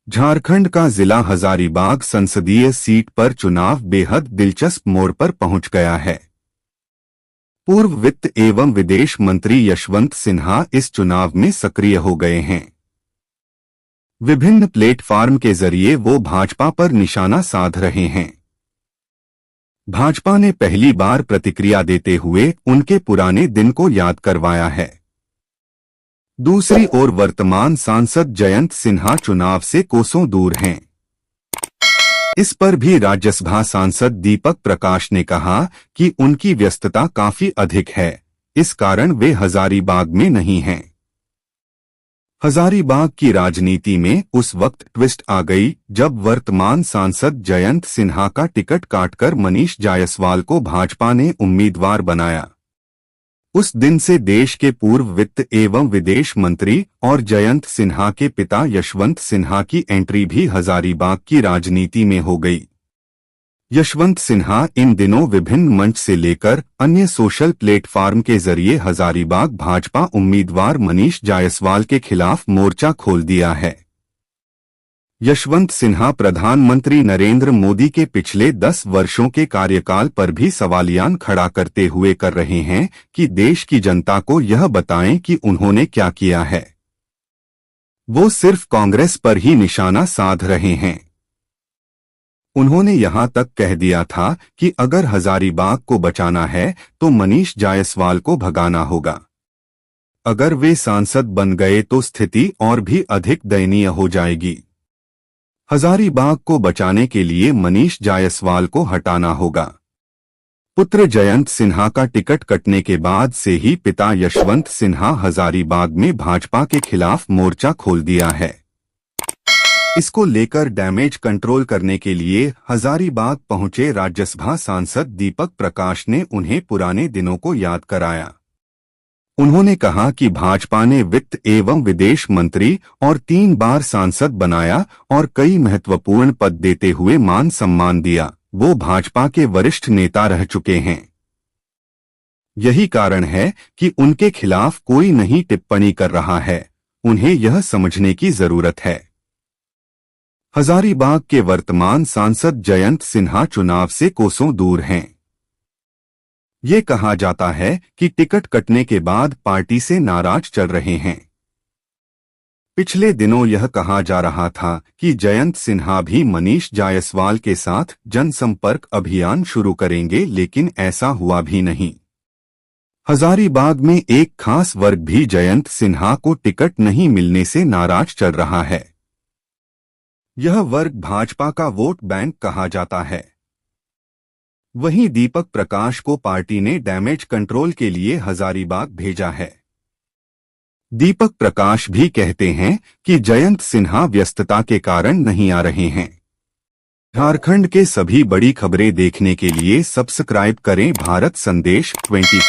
झारखंड का जिला हजारीबाग संसदीय सीट पर चुनाव बेहद दिलचस्प मोड़ पर पहुंच गया है। पूर्व वित्त एवं विदेश मंत्री यशवंत सिन्हा इस चुनाव में सक्रिय हो गए हैं। विभिन्न प्लेटफार्म के जरिए वो भाजपा पर निशाना साध रहे हैं। भाजपा ने पहली बार प्रतिक्रिया देते हुए उनके पुराने दिन को याद करवाया है। दूसरी ओर वर्तमान सांसद जयंत सिन्हा चुनाव से कोसों दूर हैं। इस पर भी राज्यसभा सांसद दीपक प्रकाश ने कहा कि उनकी व्यस्तता काफी अधिक है, इस कारण वे हजारीबाग में नहीं हैं। हजारीबाग की राजनीति में उस वक्त ट्विस्ट आ गई जब वर्तमान सांसद जयंत सिन्हा का टिकट काटकर मनीष जायसवाल को भाजपा ने उम्मीदवार बनाया। उस दिन से देश के पूर्व वित्त एवं विदेश मंत्री और जयंत सिन्हा के पिता यशवंत सिन्हा की एंट्री भी हजारीबाग की राजनीति में हो गई। यशवंत सिन्हा इन दिनों विभिन्न मंच से लेकर अन्य सोशल प्लेटफार्म के जरिए हजारीबाग भाजपा उम्मीदवार मनीष जायसवाल के खिलाफ मोर्चा खोल दिया है। यशवंत सिन्हा प्रधानमंत्री नरेंद्र मोदी के पिछले 10 वर्षों के कार्यकाल पर भी सवालियान खड़ा करते हुए कर रहे हैं कि देश की जनता को यह बताएं कि उन्होंने क्या किया है। वो सिर्फ कांग्रेस पर ही निशाना साध रहे हैं। उन्होंने यहां तक कह दिया था कि अगर हजारीबाग को बचाना है तो मनीष जायसवाल को भगाना होगा। अगर वे सांसद बन गए तो स्थिति और भी अधिक दयनीय हो जाएगी। हजारीबाग को बचाने के लिए मनीष जायसवाल को हटाना होगा। पुत्र जयंत सिन्हा का टिकट कटने के बाद से ही पिता यशवंत सिन्हा हजारीबाग में भाजपा के खिलाफ मोर्चा खोल दिया है। इसको लेकर डैमेज कंट्रोल करने के लिए हजारीबाग पहुंचे राज्यसभा सांसद दीपक प्रकाश ने उन्हें पुराने दिनों को याद कराया। उन्होंने कहा कि भाजपा ने वित्त एवं विदेश मंत्री और 3 बार सांसद बनाया और कई महत्वपूर्ण पद देते हुए मान सम्मान दिया। वो भाजपा के वरिष्ठ नेता रह चुके हैं। यही कारण है कि उनके खिलाफ कोई नहीं टिप्पणी कर रहा है। उन्हें यह समझने की जरूरत है। हजारीबाग के वर्तमान सांसद जयंत सिन्हा चुनाव से कोसों दूर हैं। ये कहा जाता है कि टिकट कटने के बाद पार्टी से नाराज चल रहे हैं। पिछले दिनों यह कहा जा रहा था कि जयंत सिन्हा भी मनीष जायसवाल के साथ जनसंपर्क अभियान शुरू करेंगे, लेकिन ऐसा हुआ भी नहीं। हजारीबाग में एक खास वर्ग भी जयंत सिन्हा को टिकट नहीं मिलने से नाराज चल रहा है। यह वर्ग भाजपा का वोट बैंक कहा जाता है। वहीं दीपक प्रकाश को पार्टी ने डैमेज कंट्रोल के लिए हजारीबाग भेजा है। दीपक प्रकाश भी कहते हैं कि जयंत सिन्हा व्यस्तता के कारण नहीं आ रहे हैं। झारखंड के सभी बड़ी खबरें देखने के लिए सब्सक्राइब करें भारत संदेश 24।